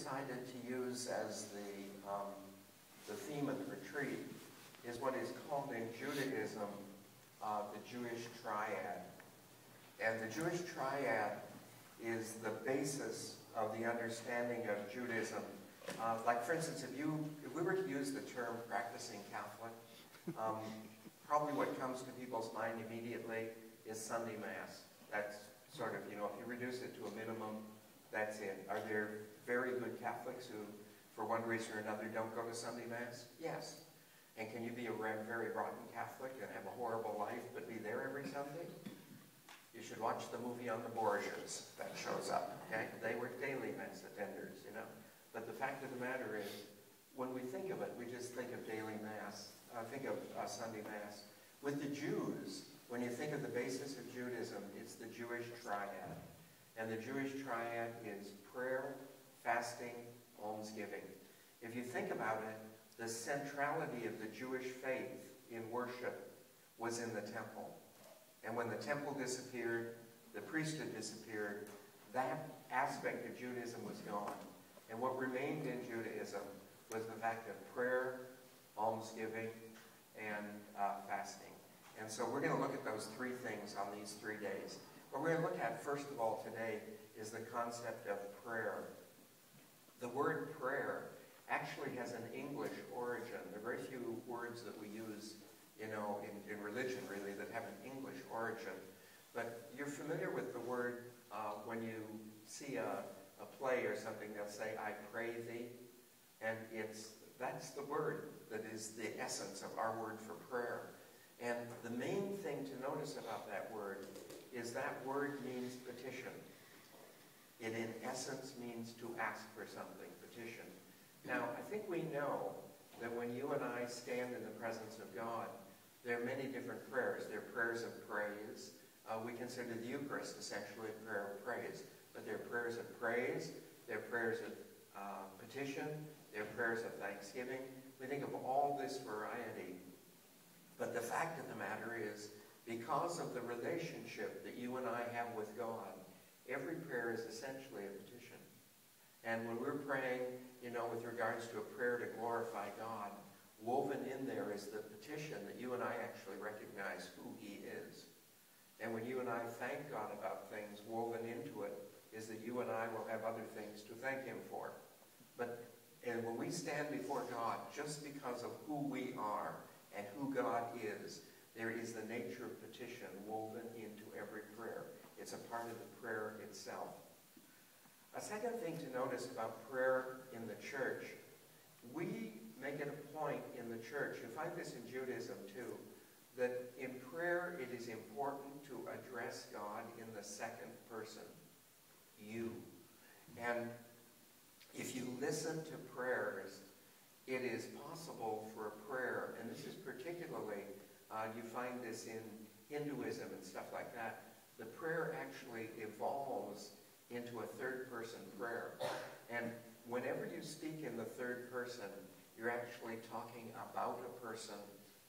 decided to use as the theme of the retreat is what is called in Judaism the Jewish triad. And the Jewish triad is the basis of the understanding of Judaism. Like, for instance, if we were to use the term practicing Catholic, probably what comes to people's mind immediately is Sunday Mass. That's sort of, if you reduce it to a minimum, that's it. Are there very good Catholics who, for one reason or another, don't go to Sunday Mass? Yes. And can you be a very rotten Catholic and have a horrible life but be there every Sunday? You should watch the movie on the Borgias that shows up, okay? They were daily Mass attenders, But the fact of the matter is, when we think of it, we just think of daily Mass, think of Sunday Mass. With the Jews, when you think of the basis of Judaism, it's the Jewish triad. And the Jewish triad is prayer, fasting, almsgiving. If you think about it, the centrality of the Jewish faith in worship was in the temple. And when the temple disappeared, the priesthood disappeared, that aspect of Judaism was gone. And what remained in Judaism was the fact of prayer, almsgiving, and fasting. And so we're going to look at those three things on these 3 days. What we're going to look at, first of all, today is the concept of prayer. The word prayer actually has an English origin. There are very few words that we use, in religion, really, that have an English origin. But you're familiar with the word when you see a play or something, they'll say, I pray thee. And that's the word that is the essence of our word for prayer. And the main thing to notice about that word is that word means petition. It, in essence, means to ask for something, petition. Now, I think we know that when you and I stand in the presence of God, there are many different prayers. There are prayers of praise. We consider the Eucharist essentially a prayer of praise. But there are prayers of praise, there are prayers of petition, there are prayers of thanksgiving. We think of all this variety. But the fact of the matter is, because of the relationship that you and I have with God, every prayer is essentially a petition. And when we're praying, with regards to a prayer to glorify God, woven in there is the petition that you and I actually recognize who He is. And when you and I thank God about things, woven into it is that you and I will have other things to thank Him for. And when we stand before God, just because of who we are and who God is, there is the nature of petition woven into every prayer. It's a part of the prayer itself. A second thing to notice about prayer in the church, we make it a point in the church, you find this in Judaism too, that in prayer it is important to address God in the second person, you. And if you listen to prayers, it is possible for a prayer, and this is particularly, you find this in Hinduism and stuff like that, the prayer actually evolves into a third-person prayer. And whenever you speak in the third person, you're actually talking about a person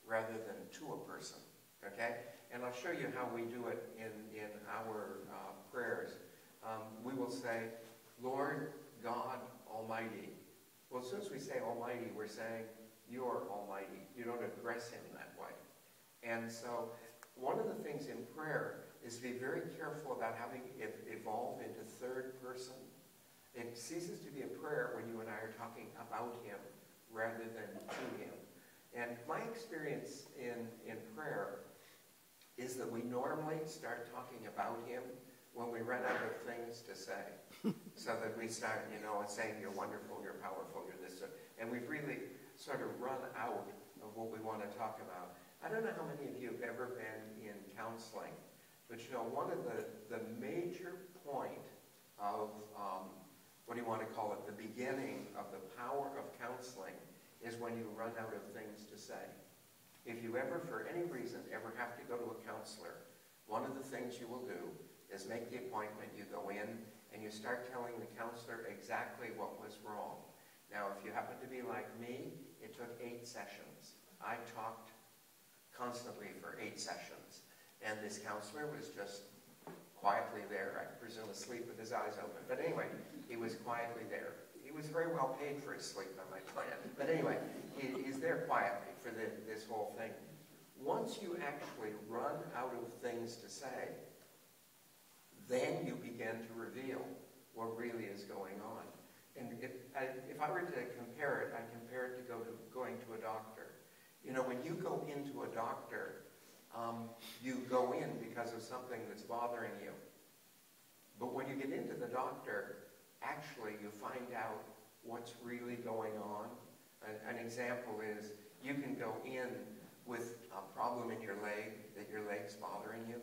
rather than to a person, okay? And I'll show you how we do it in our prayers. We will say, Lord God Almighty. Well, as soon as we say Almighty, we're saying, you're Almighty. You don't address Him that way. And so one of the things in prayer is to be very careful about having it evolve into third person. It ceases to be a prayer when you and I are talking about Him rather than to Him. And my experience in prayer is that we normally start talking about Him when we run out of things to say. So that we start, saying, you're wonderful, you're powerful, you're this. And we've really sort of run out of what we want to talk about. I don't know how many of you have ever been in counseling, but one of the major point of, the beginning of the power of counseling is when you run out of things to say. If you ever, for any reason, ever have to go to a counselor, one of the things you will do is make the appointment, you go in, and you start telling the counselor exactly what was wrong. Now, if you happen to be like me, it took 8 sessions. I talked constantly for 8 sessions. And this counselor was just quietly there. I presume asleep with his eyes open. But anyway, he was quietly there. He was was very well paid for his sleep, I might point out. But anyway, he's there quietly for this whole thing. Once you actually run out of things to say, then you begin to reveal what really is going on. And if I were to compare it, I'd compare it to going to a doctor. You know, when you go into a doctor, you go in because of something that's bothering you. But when you get into the doctor, actually you find out what's really going on. An example is you can go in with a problem in your leg, that your leg's bothering you,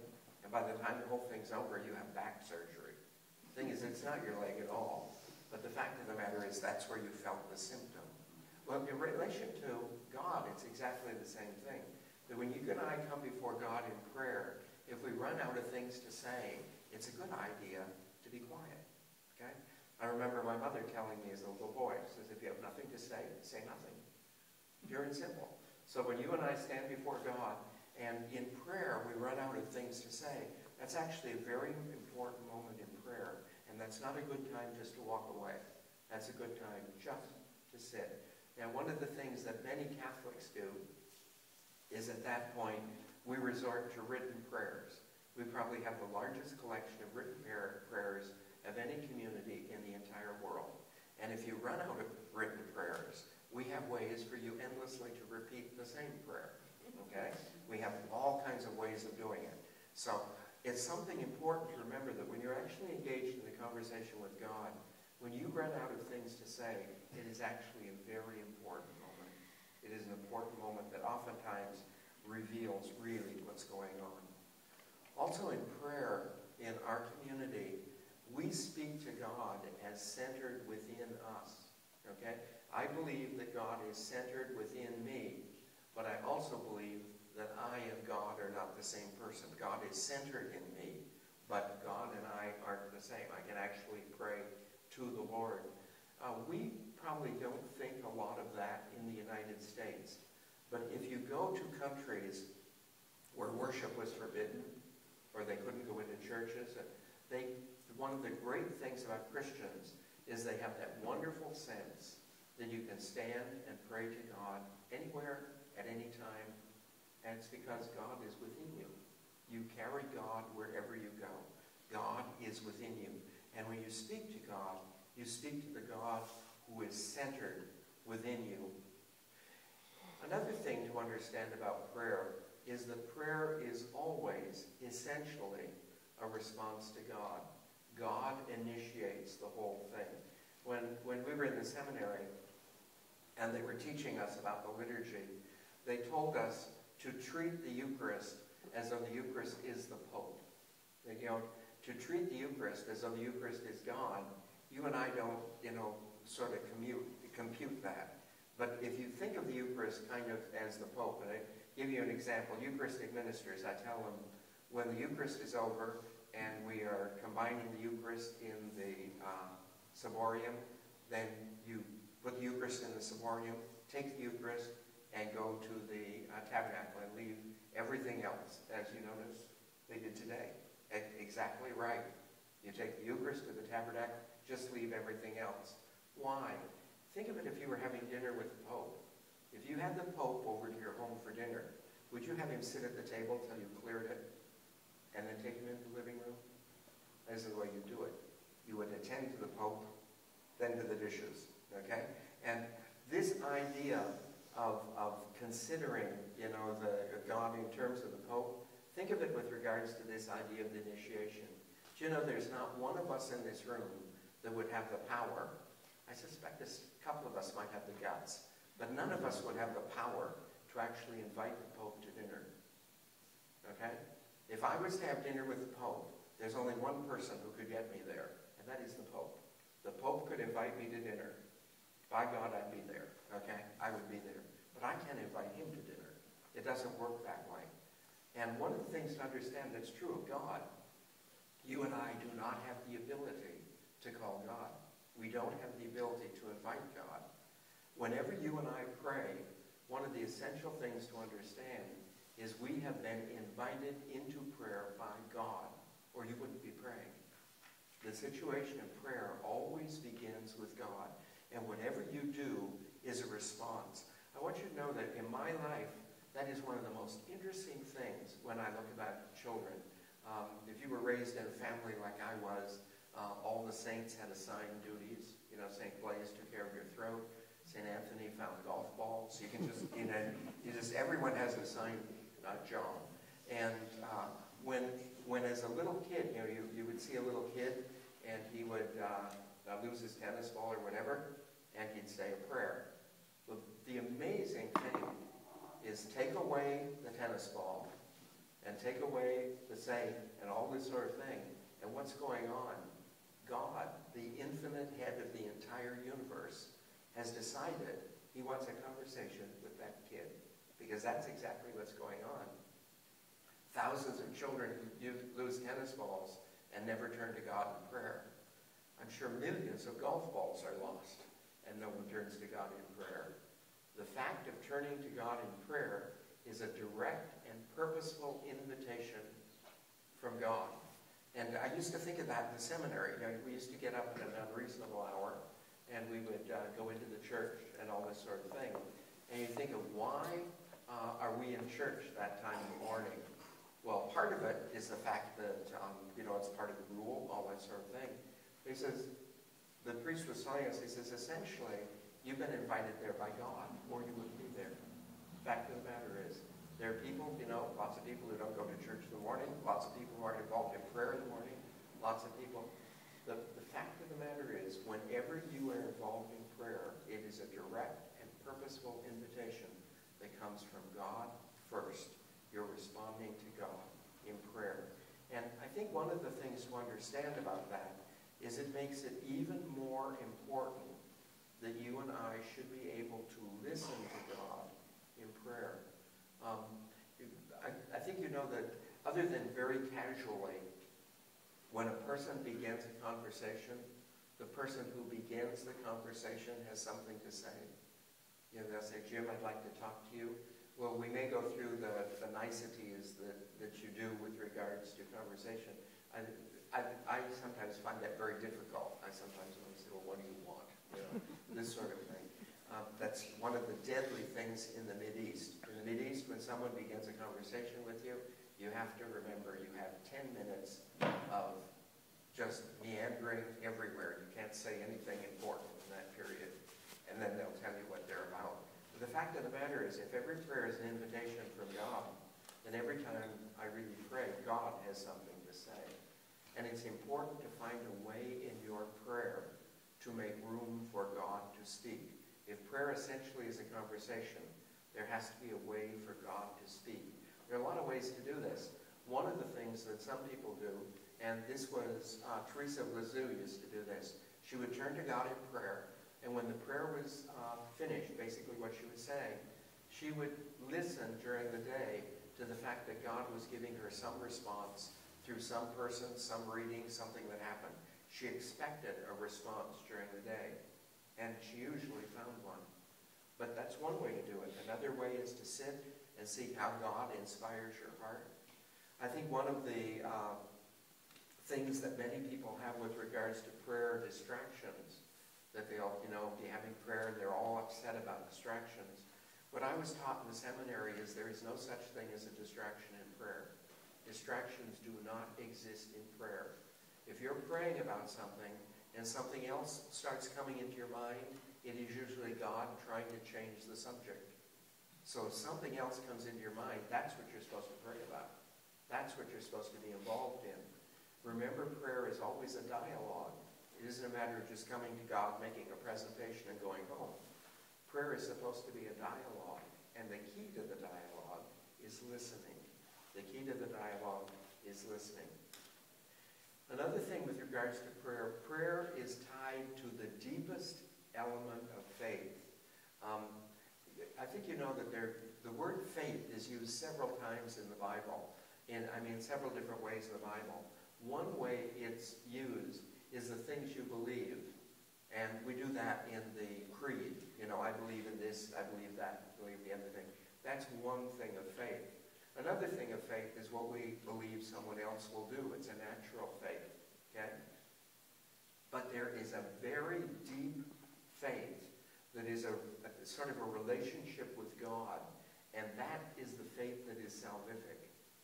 and by the time the whole thing's over, you have back surgery. The thing is, it's not your leg at all, but the fact of the matter is that's where you felt the symptom. Well, in relation to God, it's exactly the same thing. That when you and I come before God in prayer, if we run out of things to say, it's a good idea to be quiet, okay? I remember my mother telling me as a little boy, she says, if you have nothing to say, say nothing. Pure and simple. So when you and I stand before God, and in prayer we run out of things to say, that's actually a very important moment in prayer, and that's not a good time just to walk away. That's a good time just to sit. Now, one of the things that many Catholics do is at that point we resort to written prayers. We probably have the largest collection of written prayers of any community in the entire world. And if you run out of written prayers, we have ways for you endlessly to repeat the same prayer, okay? We have all kinds of ways of doing it. So it's something important to remember that when you're actually engaged in the conversation with God, when you run out of things to say, it is actually a very important moment. It is an important moment that oftentimes reveals really what's going on. Also in prayer, in our community, we speak to God as centered within us, okay? I believe that God is centered within me, but I also believe that I and God are not the same person. God is centered in me, but God and I aren't the same. I can actually pray to the Lord. We probably don't think a lot of that in the United States, but if you go to countries where worship was forbidden, or they couldn't go into churches, one of the great things about Christians is they have that wonderful sense that you can stand and pray to God anywhere, at any time, and it's because God is within you. You carry God wherever you go. God is within you. And when you speak to God, you speak to the God who is centered within you. Another thing to understand about prayer is that prayer is always, essentially, a response to God. God initiates the whole thing. When we were in the seminary, and they were teaching us about the liturgy, they told us to treat the Eucharist as though the Eucharist is the Pope. You know, to treat the Eucharist as though the Eucharist is God, you and I don't, sort of compute that. But if you think of the Eucharist kind of as the Pope, and I give you an example, Eucharistic ministers, I tell them, when the Eucharist is over and we are combining the Eucharist in the ciborium, then you put the Eucharist in the ciborium, take the Eucharist, and go to the tabernacle and leave everything else, as you notice they did today. Exactly right. You take the Eucharist to the tabernacle, just leave everything else. Why? Think of it if you were having dinner with the Pope. If you had the Pope over to your home for dinner, would you have him sit at the table till you cleared it and then take him into the living room? That is the way you do it. You would attend to the Pope, then to the dishes, okay? And this idea of considering, the God in terms of the Pope, think of it with regards to this idea of the initiation. Do you know there's not one of us in this room that would have the power? I suspect a couple of us might have the guts, but none of us would have the power to actually invite the Pope to dinner. Okay? If I was to have dinner with the Pope, there's only one person who could get me there, and that is the Pope. The Pope could invite me to dinner. By God, I'd be there. Okay? I would be there. But I can't invite him to dinner. It doesn't work that way. And one of the things to understand that's true of God, you and I do not have the ability to call God. We don't have the ability to invite God. Whenever you and I pray, one of the essential things to understand is we have been invited into prayer by God, or you wouldn't be praying. The situation of prayer always begins with God. And And whatever you do is a response. I want you to know that in my life, that is one of the most interesting things when I look about children. If you were raised in a family like I was, all the saints had assigned duties. You know, St. Blaise took care of your throat. St. Anthony found golf balls. You can just, everyone has an assigned job. And when as a little kid, you would see a little kid and he would lose his tennis ball or whatever, and he'd say a prayer. Well, the amazing thing is take away the tennis ball and take away the saint and all this sort of thing, and what's going on? God, the infinite head of the entire universe, has decided he wants a conversation with that kid, because that's exactly what's going on. Thousands of children who lose tennis balls and never turn to God in prayer. I'm sure millions of golf balls are lost and no one turns to God in prayer. The fact of turning to God in prayer is a direct and purposeful invitation from God. And I used to think of that in the seminary. We used to get up at an unreasonable hour, and we would go into the church and all this sort of thing. And you think of why are we in church that time in the morning? Well, part of it is the fact that, it's part of the rule, all that sort of thing. He says, the priest was telling us, he says, essentially, you've been invited there by God, or you wouldn't be there. The fact of the matter is, there are people, lots of people who don't go to church in the morning, lots of people who aren't involved in prayer in the morning, lots of people. The fact of the matter is, whenever you are involved in prayer, it is a direct and purposeful invitation that comes from God first. You're responding to God in prayer. And I think one of the things to understand about that is it makes it even more important that you and I should be able to listen to God in prayer. I think you know that other than very casually, when a person begins a conversation, the person who begins the conversation has something to say. They'll say, Jim, I'd like to talk to you. Well, we may go through the niceties that you do with regards to conversation. I sometimes find that very difficult. I sometimes want to say, well, what do you want? This sort of thing. That's one of the deadly things in the Mideast. In the Mideast, when someone begins a conversation with you, you have to remember you have 10 minutes of just meandering everywhere. You can't say anything important in that period. And then they'll tell you what they're about. But the fact of the matter is, if every prayer is an invitation from God, then every time I really pray, God has something to say. And it's important to find a way in your prayer to make room for God to speak. If prayer essentially is a conversation, there has to be a way for God to speak. There are a lot of ways to do this. One of the things that some people do, and this was Teresa of Lisieux used to do this, she would turn to God in prayer, and when the prayer was finished, basically what she would say, she would listen during the day to the fact that God was giving her some response through some person, some reading, something that happened. She expected a response during the day, and she usually found one. But that's one way to do it. Another way is to sit and see how God inspires your heart. I think one of the things that many people have with regards to prayer are distractions, that they'll, be having prayer and they're all upset about distractions. What I was taught in the seminary is there is no such thing as a distraction in prayer. Distractions do not exist in prayer. If you're praying about something and something else starts coming into your mind, it is usually God trying to change the subject. So if something else comes into your mind, that's what you're supposed to pray about. That's what you're supposed to be involved in. Remember, prayer is always a dialogue. It isn't a matter of just coming to God, making a presentation, and going home. Prayer is supposed to be a dialogue, and the key to the dialogue is listening. The key to the dialogue is listening. Another thing with regards to prayer, prayer is tied to the deepest element of faith. I think you know that the word faith is used several times in the Bible, several different ways in the Bible. One way it's used is the things you believe, and we do that in the creed. I believe in this, I believe that, I believe the other thing. That's one thing of faith. Another thing of faith is what we believe someone else will do. It's a natural faith, okay? But there is a very deep faith is a sort of a relationship with God, and that is the faith that is salvific.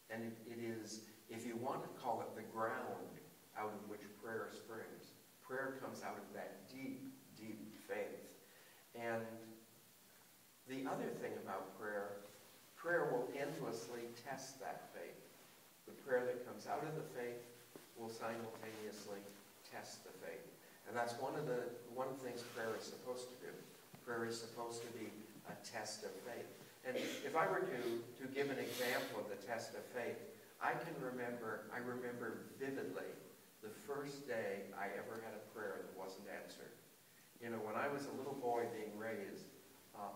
And it is, if you want to call it, the ground out of which prayer springs. Prayer comes out of that deep, deep faith. And the other thing about prayer, prayer will endlessly test that faith. The prayer that comes out of the faith will simultaneously test the faith. And that's one of the things prayer is supposed to do. Prayer is supposed to be a test of faith. And if I were to give an example of the test of faith, I remember vividly the first day I ever had a prayer that wasn't answered. You know, when I was a little boy being raised,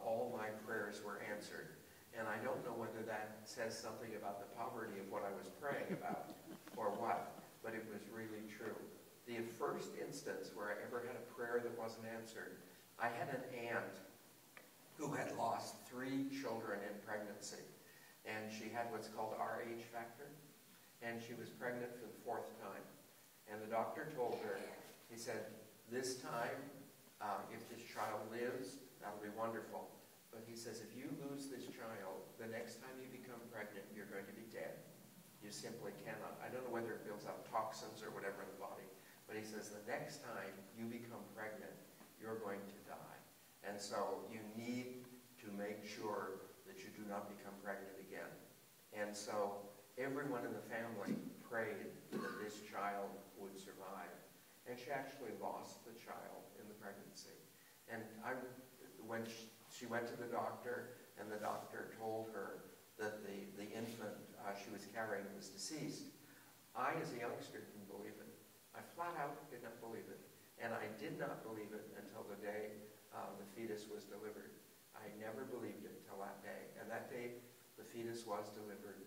all my prayers were answered. And I don't know whether that says something about the poverty of what I was praying about or what, but it was really true. The first instance where I ever had a prayer that wasn't answered, I had an aunt who had lost 3 children in pregnancy. And she had what's called RH factor. And she was pregnant for the 4th time. And the doctor told her, he said, this time, if this child lives, that'll be wonderful. But he says, if you lose this child, the next time you become pregnant, you're going to be dead. You simply cannot. I don't know whether it builds up toxins or whatever in the body. But he says, the next time you become pregnant, you're going to die. And so you need to make sure that you do not become pregnant again. And so everyone in the family prayed that this child would survive. And she actually lost the child in the pregnancy. And when she went to the doctor, and the doctor told her that the infant she was carrying was deceased, I, as a youngster, didn't believe it. I flat out did not believe it. And I did not believe it until the day the fetus was delivered. I never believed it until that day. And that day, the fetus was delivered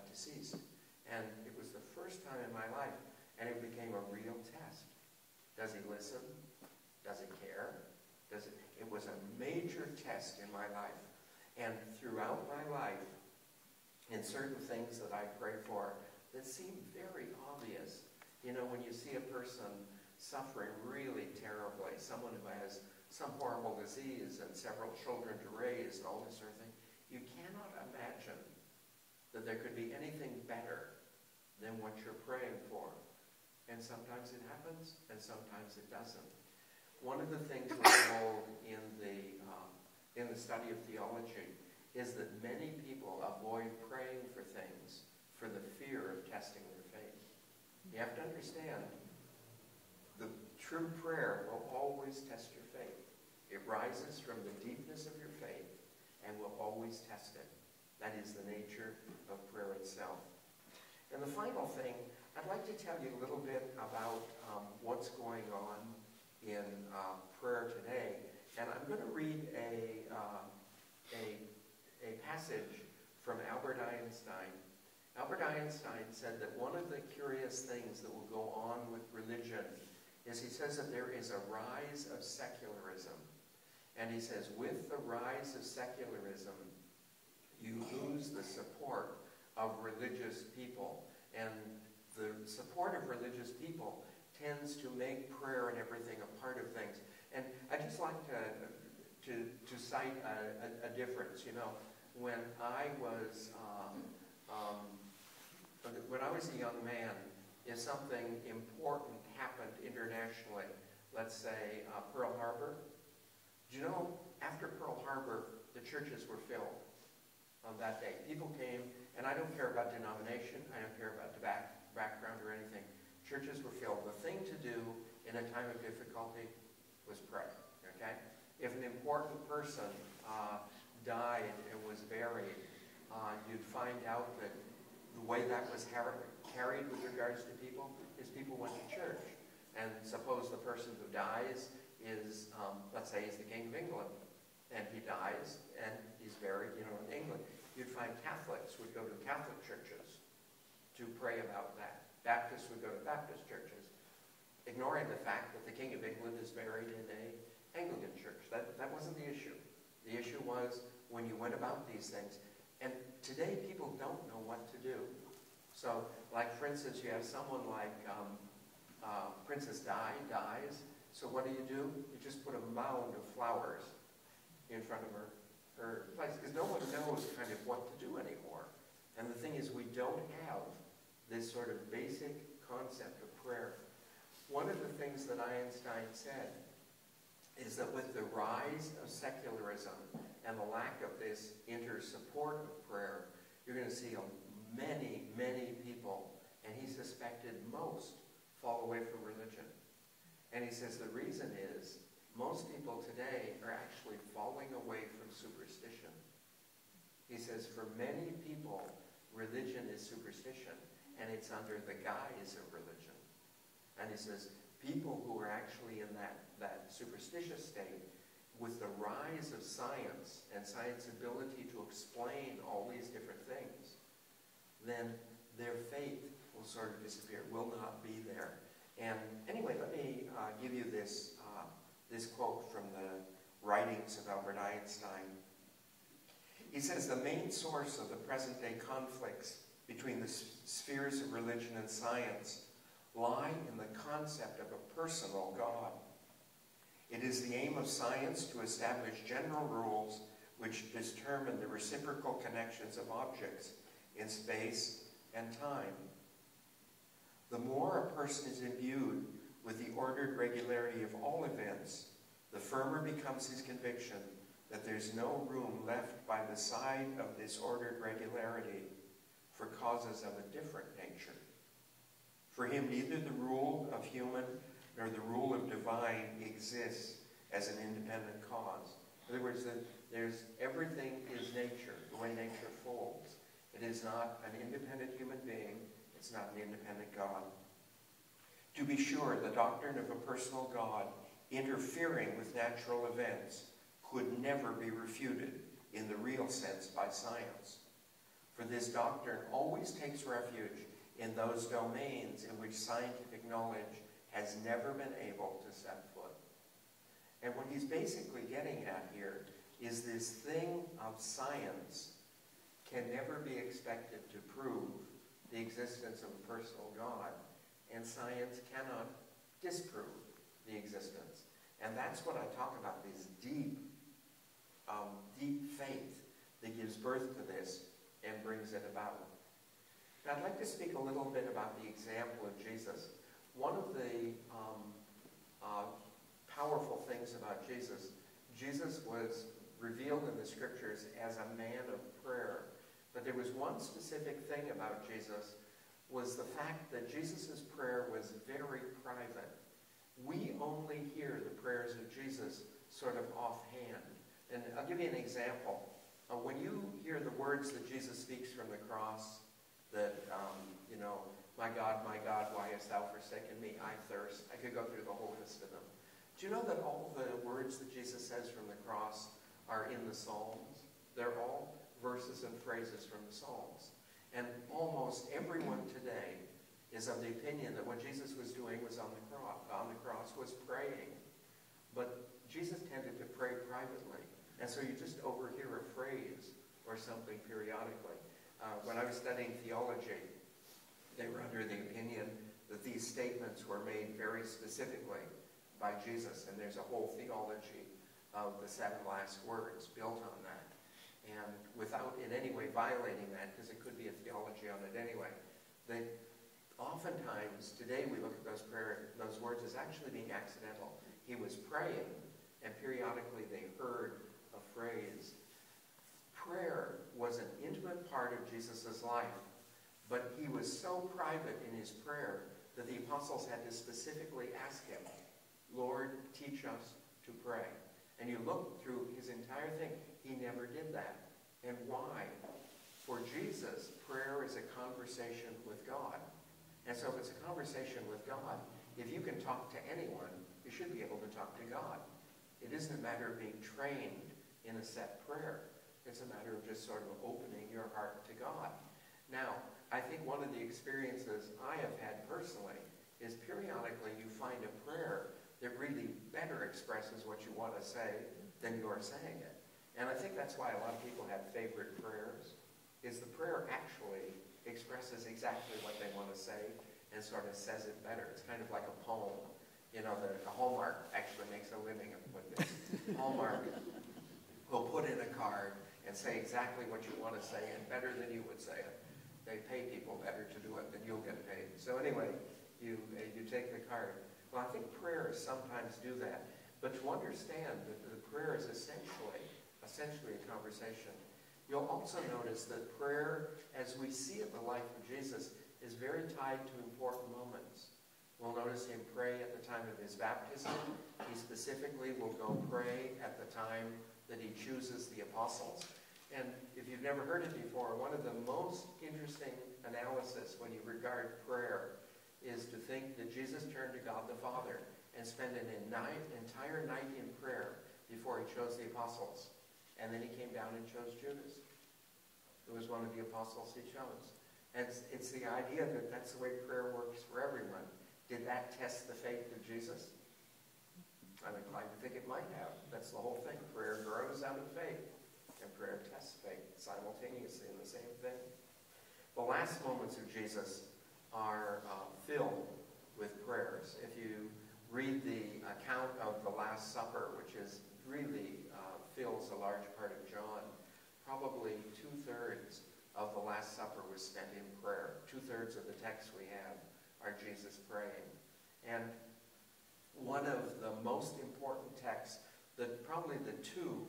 deceased. And it was the first time in my life, and it became a real test. Does he listen? Does he care? It was a major test in my life. And throughout my life, in certain things that I pray for that seem very obvious, you know, when you see a person suffering really terribly, someone who has some horrible disease and several children to raise and all this sort of thing, you cannot imagine that there could be anything better than what you're praying for. And sometimes it happens, and sometimes it doesn't. One of the things we're told in the study of theology is that many people avoid praying for things for the fear of testing their faith. You have to understand, the true prayer will always test your faith. It rises from the deepness of your faith and will always test it. That is the nature of prayer itself. And the final thing, I'd like to tell you a little bit about what's going on in prayer today. And I'm going to read a passage from Albert Einstein. Albert Einstein said that one of the curious things that will go on with religion is he says that there is a rise of secularism. And he says, with the rise of secularism, you lose the support of religious people. And the support of religious people tends to make prayer and everything a part of things. And I'd just like to cite a difference. You know, when I was a young man, if something important happened internationally, let's say Pearl Harbor, do you know, after Pearl Harbor, the churches were filled on that day. People came, and I don't care about denomination, I don't care about the background or anything. Churches were filled. The thing to do in a time of difficulty was pray, okay? If an important person died and was buried, you'd find out that the way that was carried with regards to people is people went to church. And suppose the person who dies is, let's say, is the King of England, and he dies, and he's buried, you know, in England. You'd find Catholics would go to Catholic churches to pray about that. Baptists would go to Baptist churches, ignoring the fact that the King of England is buried in an Anglican church. That wasn't the issue. The issue was when you went about these things. And today, people don't know what to do. So, like, for instance, you have someone like Princess Di dies. So what do? You just put a mound of flowers in front of her place, because no one knows kind of what to do anymore. And the thing is, we don't have this sort of basic concept of prayer. One of the things that Einstein said is that with the rise of secularism and the lack of this inter-support of prayer, you're going to see many, many people, and he suspected most, fall away from religion. And he says the reason is most people today are actually falling away from superstition. He says for many people, religion is superstition, and it's under the guise of religion. And he says people who are actually in that superstitious state, with the rise of science and science's ability to explain all these different things, then their faith will sort of disappear, will not be there. And anyway, let me give you this quote from the writings of Albert Einstein. He says, the main source of the present-day conflicts between the spheres of religion and science lie in the concept of a personal God. It is the aim of science to establish general rules which determine the reciprocal connections of objects in space and time. The more a person is imbued with the ordered regularity of all events, the firmer becomes his conviction that there's no room left by the side of this ordered regularity for causes of a different nature. For him, neither the rule of human nor the rule of divine exists as an independent cause. In other words, everything is nature, the way nature folds. It is not an independent human being. It's not an independent God. To be sure, the doctrine of a personal God interfering with natural events could never be refuted in the real sense by science. For this doctrine always takes refuge in those domains in which scientific knowledge has never been able to set foot. And what he's basically getting at here is this thing of science can never be expected to prove the existence of a personal God, and science cannot disprove the existence. And that's what I talk about, this deep faith that gives birth to this and brings it about. Now, I'd like to speak a little bit about the example of Jesus. One of the powerful things about Jesus was revealed in the scriptures as a man of prayer. But there was one specific thing about Jesus, was the fact that Jesus' prayer was very private. We only hear the prayers of Jesus sort of offhand. And I'll give you an example. When you hear the words that Jesus speaks from the cross, that, my God, why hast thou forsaken me? I thirst. I could go through the whole list of them. Do you know that all the words that Jesus says from the cross are in the Psalms? They're all verses and phrases from the Psalms. And almost everyone today is of the opinion that what Jesus was doing was on the cross was praying. But Jesus tended to pray privately. And so you just overhear a phrase or something periodically. When I was studying theology, they were under the opinion that these statements were made very specifically by Jesus, and there's a whole theology of the 7 last words built on that. And without in any way violating that, because it could be a theology on it anyway, that oftentimes today we look at those words as actually being accidental. He was praying, and periodically they heard a phrase. Prayer was an intimate part of Jesus' life, but he was so private in his prayer that the apostles had to specifically ask him, Lord, teach us to pray. And you look through his entire thing, he never did that. And why? For Jesus, prayer is a conversation with God. And so if it's a conversation with God, if you can talk to anyone, you should be able to talk to God. It isn't a matter of being trained in a set prayer. It's a matter of just sort of opening your heart to God. Now, I think one of the experiences I have had personally is periodically you find a prayer that really better expresses what you want to say than you are saying it. And I think that's why a lot of people have favorite prayers, is the prayer actually expresses exactly what they want to say and sort of says it better. It's kind of like a poem. You know, the Hallmark actually makes a living with this. who'll put in a card and say exactly what you want to say and better than you would say it. They pay people better to do it than you'll get paid. So anyway, you take the card. Well, I think prayers sometimes do that. But to understand that the prayer is essentially a conversation. You'll also notice that prayer, as we see it in the life of Jesus, is very tied to important moments. We'll notice him pray at the time of his baptism. He specifically will go pray at the time that he chooses the apostles. And if you've never heard it before, one of the most interesting analysis when you regard prayer is to think that Jesus turned to God the Father and spent an entire night in prayer before he chose the apostles. And then he came down and chose Judas, who was one of the apostles he chose. And it's the idea that that's the way prayer works for everyone. Did that test the faith of Jesus? I'm inclined to think it might have. That's the whole thing. Prayer grows out of faith, and prayer tests faith simultaneously in the same thing. The last moments of Jesus are filled with prayers. If you read the account of the Last Supper, which is really fills a large part of John, probably 2/3 of the Last Supper was spent in prayer. 2/3 of the text we have are Jesus praying. And one of the most important texts, probably the two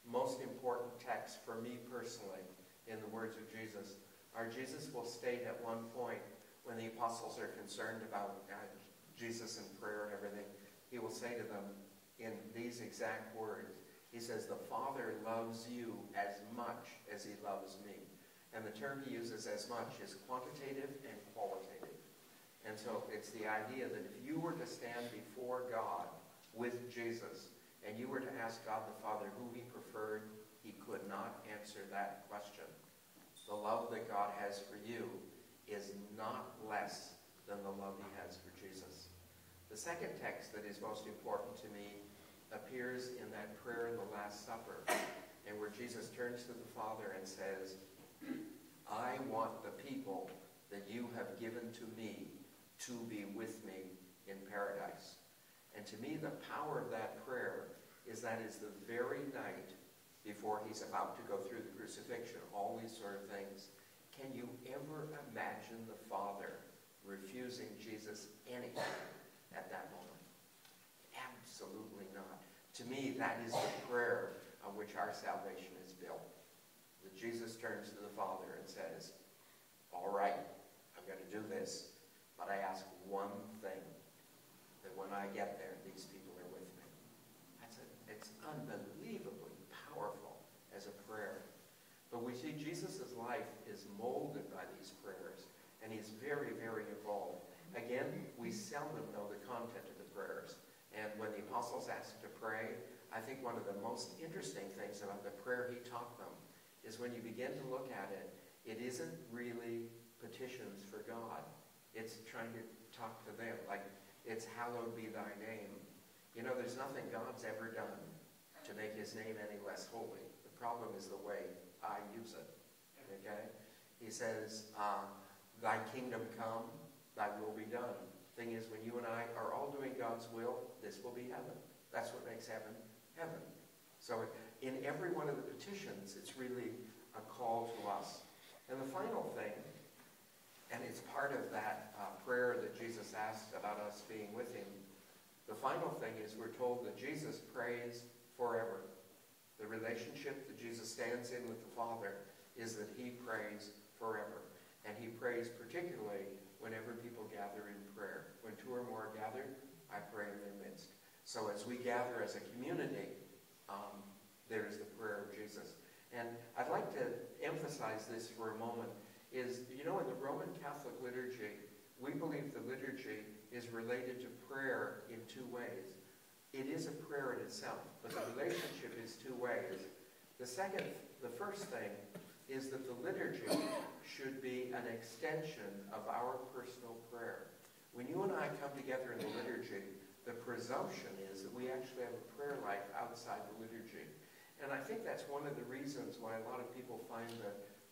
most important texts for me personally in the words of Jesus, are Jesus will state at one point when the apostles are concerned about Jesus and prayer and everything, he will say to them in these exact words, he says, "The Father loves you as much as he loves me." And the term he uses as much is quantitative and qualitative. And so it's the idea that if you were to stand before God with Jesus and you were to ask God the Father who he preferred, he could not answer that question. The love that God has for you is not less than the love he has for Jesus. The second text that is most important to me appears in that prayer in the Last Supper, and where Jesus turns to the Father and says, "I want the people that you have given to me to be with me in paradise." And to me, the power of that prayer is that is the very night before he's about to go through the crucifixion, all these sort of things. Can you ever imagine the Father refusing Jesus anything at that moment? Absolutely not. To me, that is the prayer on which our salvation is built. That Jesus turns to the Father and says, "All right, I'm going to do this, but I ask one thing, that when I get there, these people are with me." It's unbelievably powerful as a prayer. But we see Jesus' life is molded by these prayers, and he's very, very involved. Again, we seldom know the content of the prayers. And when the apostles asked to pray, I think one of the most interesting things about the prayer he taught them is when you begin to look at it, it isn't really petitions for God. It's trying to talk to them, like it's hallowed be thy name. You know, there's nothing God's ever done to make his name any less holy. The problem is the way I use it. Okay? He says, "Thy kingdom come, thy will be done." Thing is, when you and I are all doing God's will, this will be heaven. That's what makes heaven, heaven. So in every one of the petitions, it's really a call to us. And the final thing, and it's part of that prayer that Jesus asked about us being with him, the final thing is we're told that Jesus prays forever. The relationship that Jesus stands in with the Father is that he prays forever. And he prays particularly whenever people gather in prayer. When two or more are gathered, I pray in their midst. So as we gather as a community, there is the prayer of Jesus. And I'd like to emphasize this for a moment, is, you know, in the Roman Catholic liturgy, we believe the liturgy is related to prayer in two ways. It is a prayer in itself, but the relationship is two ways. The first thing is that the liturgy should be an extension of our personal prayer. When you and I come together in the liturgy, the presumption is that we actually have a prayer life outside the liturgy. And I think that's one of the reasons why a lot of people find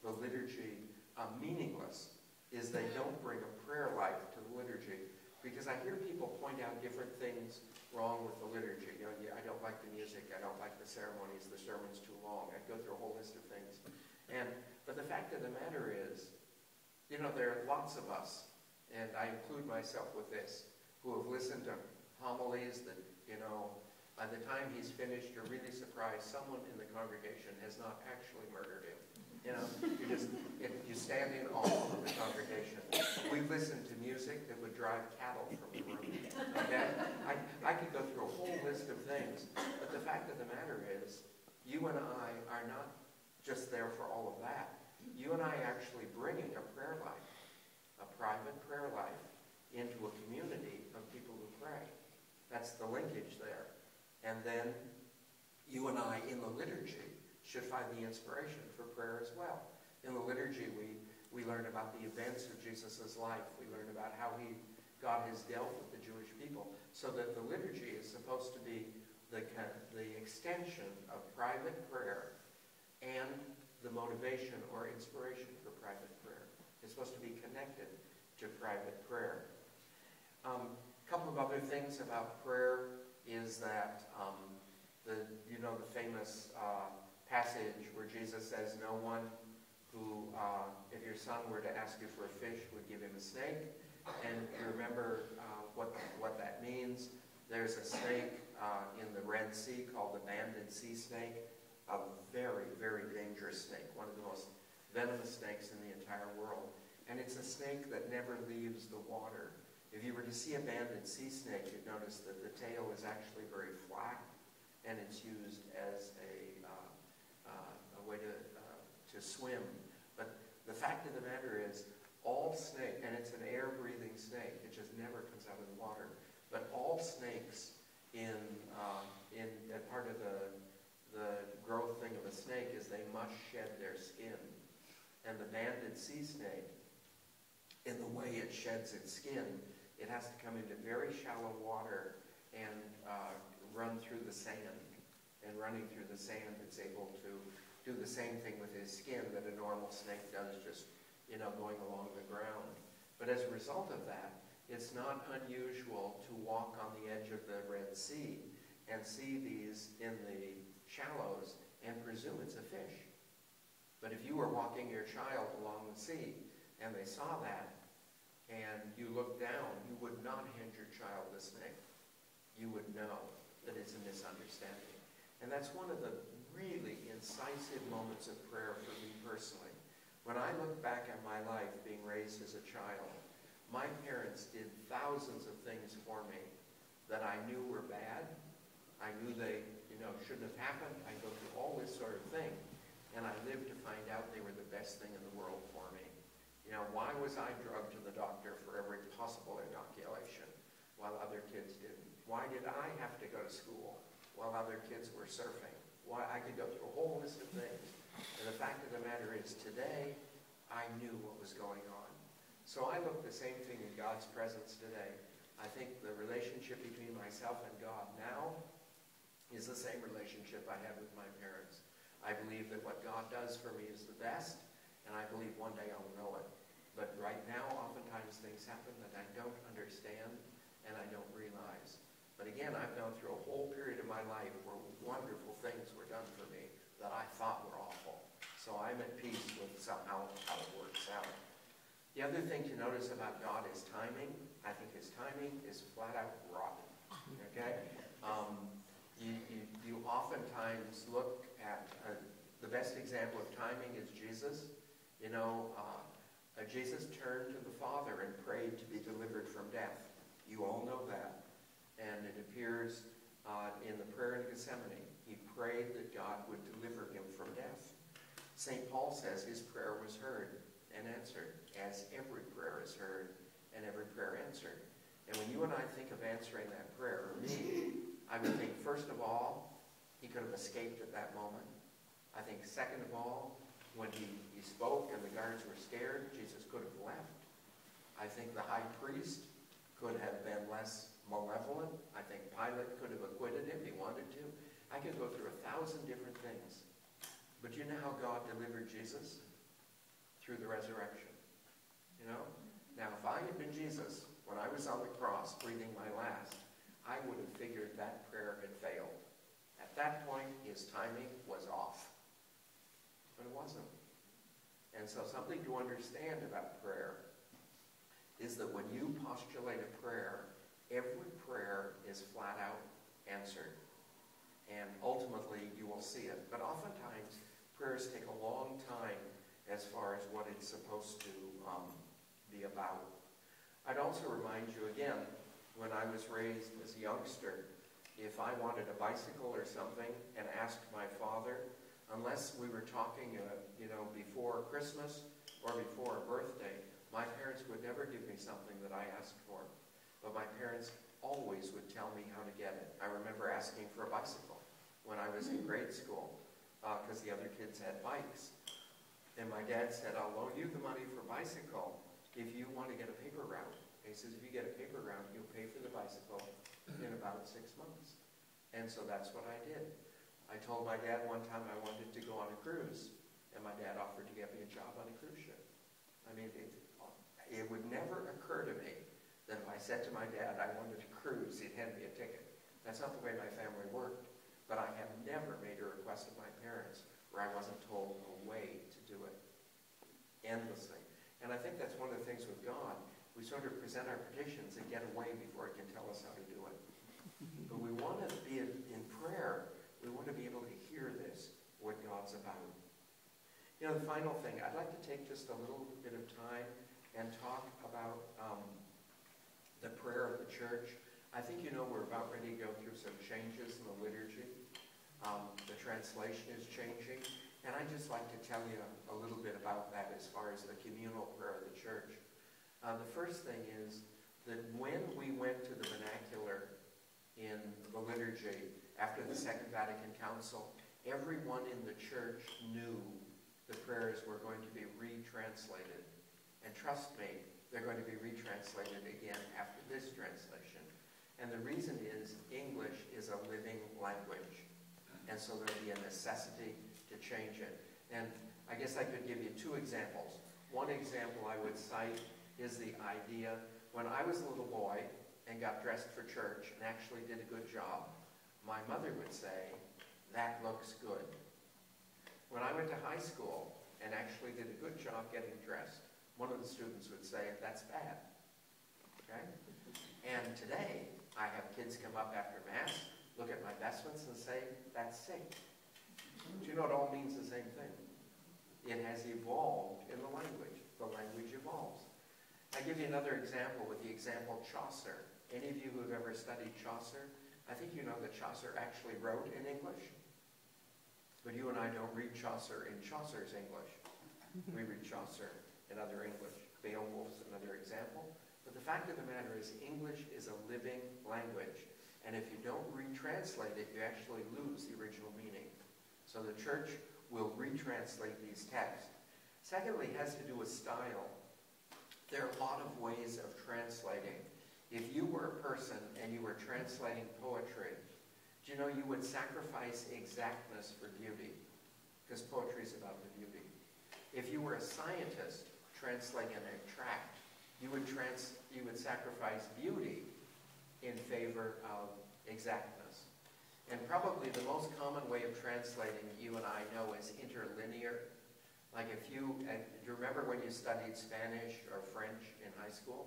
the liturgy meaningless, is they don't bring a prayer life to the liturgy. Because I hear people point out different things wrong with the liturgy. You know, I don't like the music, I don't like the ceremonies, the sermon's too go through a whole list of things. But the fact of the matter is, there are lots of us, and I include myself with this, who have listened to homilies that, by the time he's finished, you're really surprised someone in the congregation has not actually murdered him. You stand in awe of the congregation. We've listened to music that would drive cattle from the room. Okay? I could go through a whole list of things, but the fact of the matter is, you and I are not just there for all of that. You and I actually bringing a prayer life, a private prayer life, into a community of people who pray. That's the linkage there. And then you and I, in the liturgy, should find the inspiration for prayer as well. In the liturgy, we learn about the events of Jesus' life. We learn about how God has dealt with the Jewish people. So that the liturgy is supposed to be the extension of private prayer and the motivation or inspiration for private prayer. It's supposed to be connected to private prayer. A couple of other things about prayer is that the famous passage where Jesus says, no one who, if your son were to ask you for a fish, would give him a snake. And you remember what that means. There's a snake in the Red Sea called the banded sea snake, a very, very dangerous snake, one of the most venomous snakes in the entire world. And it's a snake that never leaves the water. If you were to see a banded sea snake, you'd notice that the tail is actually very flat, and it's used as a way to swim. But the fact of the matter is, all snake, and it's an air-breathing snake, it just never comes out of the water. But all snakes in part of the growth thing of a snake is they must shed their skin. And the banded sea snake, in the way it sheds its skin, it has to come into very shallow water and run through the sand. And running through the sand, it's able to do the same thing with his skin that a normal snake does, just going along the ground. But as a result of that, it's not unusual to walk on the edge of the Red Sea and see these in the shallows and presume it's a fish. But if you were walking your child along the sea and they saw that and you looked down, you would not hand your child the snake. You would know that it's a misunderstanding. And that's one of the really incisive moments of prayer for me personally. When I look back at my life being raised as a child, my parents did thousands of things for me that I knew were bad. I knew they, shouldn't have happened. I go through all this sort of thing. And I lived to find out they were the best thing in the world for me. Why was I drugged to the doctor for every possible inoculation while other kids didn't? Why did I have to go to school while other kids were surfing? Why I could go through a whole list of things. And the fact of the matter is, today, I knew what was going on. So I look the same thing in God's presence today. I think the relationship between myself and God now is the same relationship I had with my parents. I believe that what God does for me is the best, and I believe one day I'll know it. But right now, oftentimes things happen that I don't understand and I don't realize. But again, I've gone through a whole period of my life where wonderful things were done for me that I thought were awful. So I'm at peace with somehow how it works out. The other thing to notice about God is timing. I think his timing is flat out rotten. Okay? You oftentimes look at, the best example of timing is Jesus. Jesus turned to the Father and prayed to be delivered from death. You all know that. And it appears in the prayer in Gethsemane. He prayed that God would deliver him from death. St. Paul says his prayer was heard and answered, as every prayer is heard and every prayer answered. And when you and I think of answering that prayer, or me, I would think, first of all, he could have escaped at that moment. I think, second of all, when he spoke and the guards were scared, Jesus could have left. I think the high priest could have been less malevolent. I think Pilate could have acquitted him if he wanted to. I could go through 1,000 different things. But you know how God delivered Jesus? Through the resurrection. Now, if I had been Jesus when I was on the cross breathing my last, I would have figured that prayer had failed. At that point, his timing was off. but it wasn't. And so something to understand about prayer is that when you postulate a prayer, every prayer is flat out answered. And ultimately, you will see it. But oftentimes, prayers take a long time as far as what it's supposed to be about. I'd also remind you again, when I was raised as a youngster, if I wanted a bicycle or something and asked my father, unless we were talking, before Christmas or before a birthday, my parents would never give me something that I asked for. But my parents always would tell me how to get it. I remember asking for a bicycle when I was in grade school because the other kids had bikes. And my dad said, I'll loan you the money for a bicycle if you want to get a paper route. He says, if you get a paper route, you'll pay for the bicycle in about 6 months. And so that's what I did. I told my dad one time I wanted to go on a cruise, and my dad offered to get me a job on a cruise ship. I mean, it would never occur to me that if I said to my dad I wanted to cruise, he'd hand me a ticket. That's not the way my family worked. But I have never made a request of my parents where I wasn't told a way to do it. Endlessly. And I think that's one of the things with God. We sort of present our petitions and get away before He can tell us how to do it. But we want to be in prayer. We want to be able to hear this, what God's about. The final thing, I'd like to take just a little bit of time and talk about the prayer of the church. I think we're about ready to go through some changes in the liturgy. The translation is changing. And I'd just like to tell you a little bit about that as far as the communal prayer of the church. The first thing is that when we went to the vernacular in the liturgy after the Second Vatican Council, everyone in the church knew the prayers were going to be retranslated. And trust me, they're going to be retranslated again after this translation. And the reason is English is a living language. And so there'll be a necessity to change it. And I guess I could give you 2 examples. One example I would cite is the idea, when I was a little boy and got dressed for church and actually did a good job, my mother would say, that looks good. When I went to high school and actually did a good job getting dressed, one of the students would say, that's bad. Okay? And today, I have kids come up after Mass, look at my vestments and say, that's sick. Do you know it all means the same thing? It has evolved in the language. The language evolves. I give you another example with the example Chaucer. Any of you who have ever studied Chaucer, I think you know that Chaucer actually wrote in English. But you and I don't read Chaucer in Chaucer's English. We read Chaucer in other English. Beowulf's another example. But the fact of the matter is English is a living language. And if you don't retranslate it, you actually lose the original meaning. So the church will retranslate these texts. Secondly, it has to do with style. There are a lot of ways of translating. If you were a person and you were translating poetry, do you know you would sacrifice exactness for beauty? Because poetry is about the beauty. If you were a scientist translating a tract, you would sacrifice beauty in favor of exactness. And probably the most common way of translating you and I know is interlinear. Like do you remember when you studied Spanish or French in high school?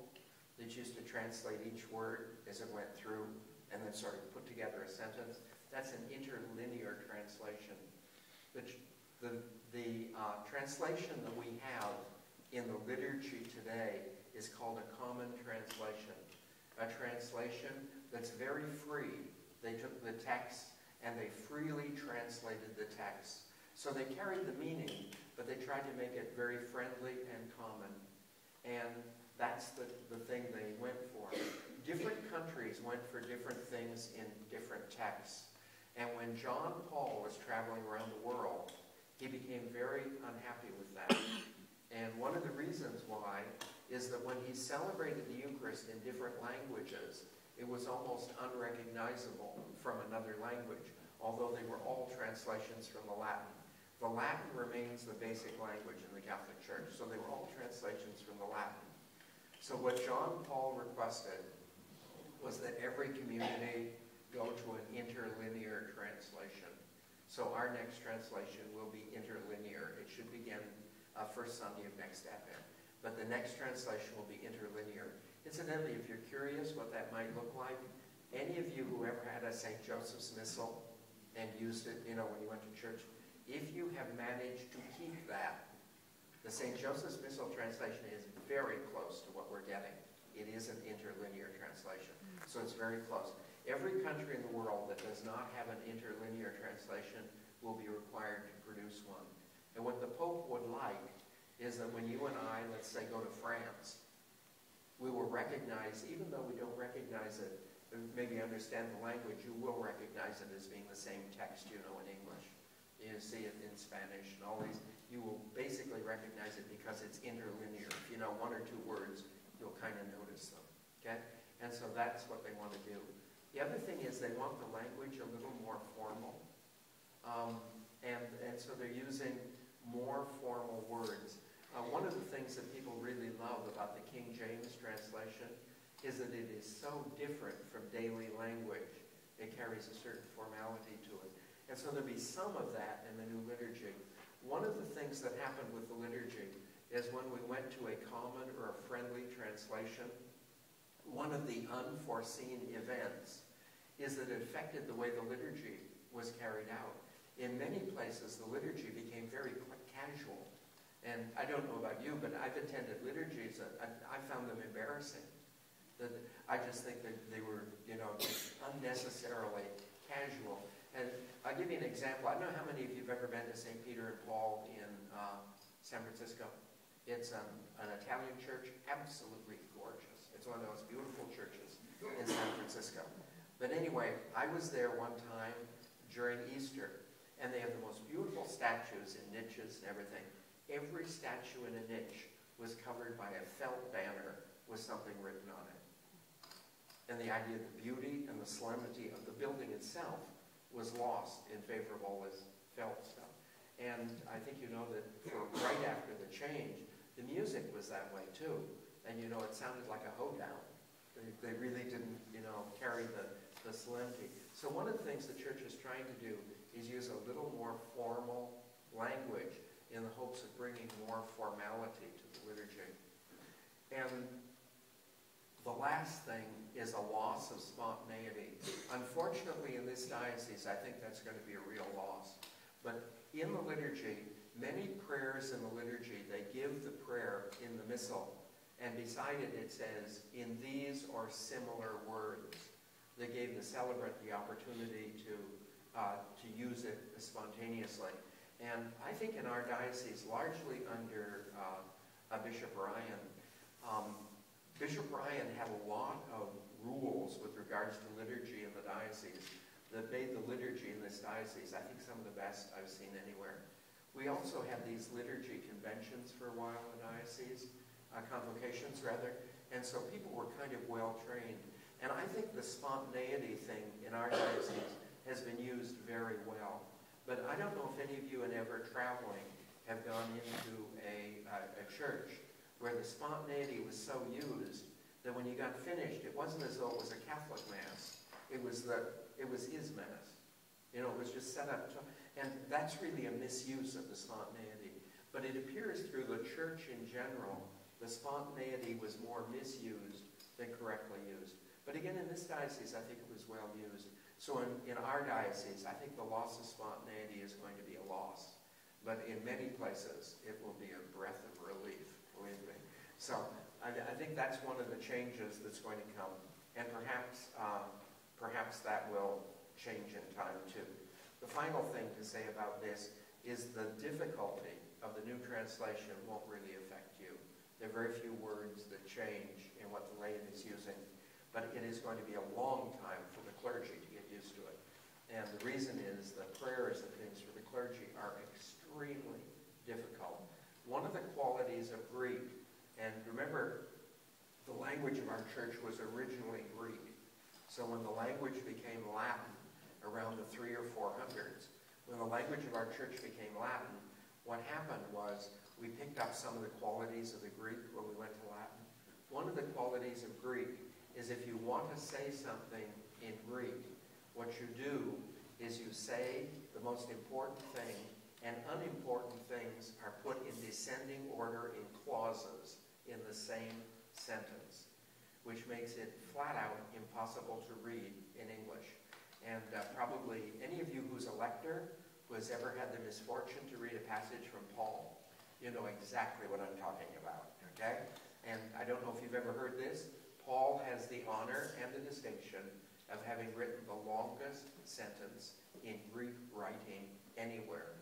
That you used to translate each word as it went through and then sort of put together a sentence. That's an interlinear translation. The translation that we have in the liturgy today is called a common translation. A translation that's very free. They took the text and they freely translated the text. So they carried the meaning, but they tried to make it very friendly and common. And that's the thing they went for. Different countries went for different things in different texts. And when John Paul was traveling around the world, he became very unhappy with that. And one of the reasons why is that when he celebrated the Eucharist in different languages, it was almost unrecognizable from another language, although they were all translations from the Latin. The Latin remains the basic language in the Catholic Church, so they were all translations from the Latin. So what John Paul requested was that every community go to an interlinear translation. So our next translation will be interlinear. It should begin first Sunday of next Advent. But the next translation will be interlinear. Incidentally, if you're curious what that might look like, any of you who ever had a St. Joseph's Missal and used it, when you went to church, if you have managed to keep that, the St. Joseph's Missal translation is very close to what we're getting. It is an interlinear translation, so it's very close. Every country in the world that does not have an interlinear translation will be required to produce one. And what the Pope would like is that when you and I, let's say, go to France, we will recognize, even though we don't recognize it, maybe understand the language, you will recognize it as being the same text in English. You see it in Spanish and all these. You will basically recognize it because it's interlinear. If you know one or two words, you'll kind of notice them. Okay? And so that's what they want to do. The other thing is they want the language a little more formal. And so they're using more formal words. One of the things that people really love about the King James translation is that it is so different from daily language. It carries a certain formality to it. And so there'll be some of that in the new liturgy. One of the things that happened with the liturgy is when we went to a common or a friendly translation, one of the unforeseen events is that it affected the way the liturgy was carried out. In many places, the liturgy became very casual. And I don't know about you, but I've attended liturgies that I found them embarrassing. That I just think that they were, just unnecessarily casual. And I'll give you an example. I don't know how many of you have ever been to St. Peter and Paul in San Francisco. It's an Italian church, absolutely gorgeous. It's one of those beautiful churches in San Francisco. But anyway, I was there one time during Easter, and they have the most beautiful statues in niches and everything. Every statue in a niche was covered by a felt banner with something written on it. And the idea of the beauty and the solemnity of the building itself was lost in favor of all this felt stuff. And I think you know that right after the change, the music was that way too. And it sounded like a hoedown. They really didn't, carry the solemnity. So one of the things the church is trying to do is use a little more formal language in the hopes of bringing more formality to the liturgy. And the last thing is a loss of spontaneity. Unfortunately, in this diocese, I think that's going to be a real loss. But in the liturgy, many prayers in the liturgy, they give the prayer in the missal, and beside it, it says, in these or similar words. They gave the celebrant the opportunity to use it spontaneously. And I think in our diocese, largely under Bishop Ryan, Bishop Ryan had a lot of rules with regards to liturgy in the diocese that made the liturgy in this diocese, I think, some of the best I've seen anywhere. We also had these liturgy conventions for a while in the diocese, convocations rather, and so people were kind of well trained. And I think the spontaneity thing in our diocese has been used very well. But I don't know if any of you in ever traveling have gone into a church where the spontaneity was so used that when you got finished, it wasn't as though it was a Catholic Mass. It was his Mass. It was just set up to, and that's really a misuse of the spontaneity. But it appears through the church in general, the spontaneity was more misused than correctly used. But again, in this diocese, I think it was well used. So in our diocese, I think the loss of spontaneity is going to be a loss. But in many places, it will be a breath of relief, believe me. So I think that's one of the changes that's going to come. And perhaps that will change in time too. The final thing to say about this is the difficulty of the new translation won't really affect you. There are very few words that change in what the laity is using. But it is going to be a long time for the clergy to get used to it. And the reason is the prayers and things for the clergy are extremely difficult. One of the qualities of Greek, and remember, the language of our church was originally Greek. So when the language became Latin around the 300s or 400s, when the language of our church became Latin, what happened was we picked up some of the qualities of the Greek when we went to Latin. One of the qualities of Greek is if you want to say something in Greek, what you do is you say the most important thing, and unimportant things are put in descending order in clauses in the same sentence, which makes it flat out impossible to read in English. And probably any of you who's a lector, who has ever had the misfortune to read a passage from Paul, you know exactly what I'm talking about, okay? And I don't know if you've ever heard this. Paul has the honor and the distinction of having written the longest sentence in Greek writing anywhere,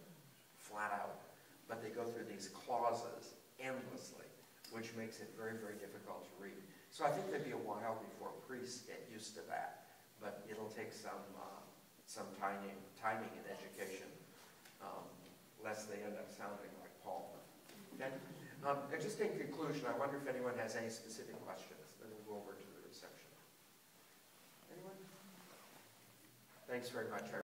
flat out. But they go through these clauses endlessly, which makes it very, very difficult to read. So I think there'd be a while before priests get used to that, but it'll take some timing and education, lest they end up sounding like Paul. Okay? And just in conclusion, I wonder if anyone has any specific questions. Then we'll go over to the reception. Anyone? Thanks very much.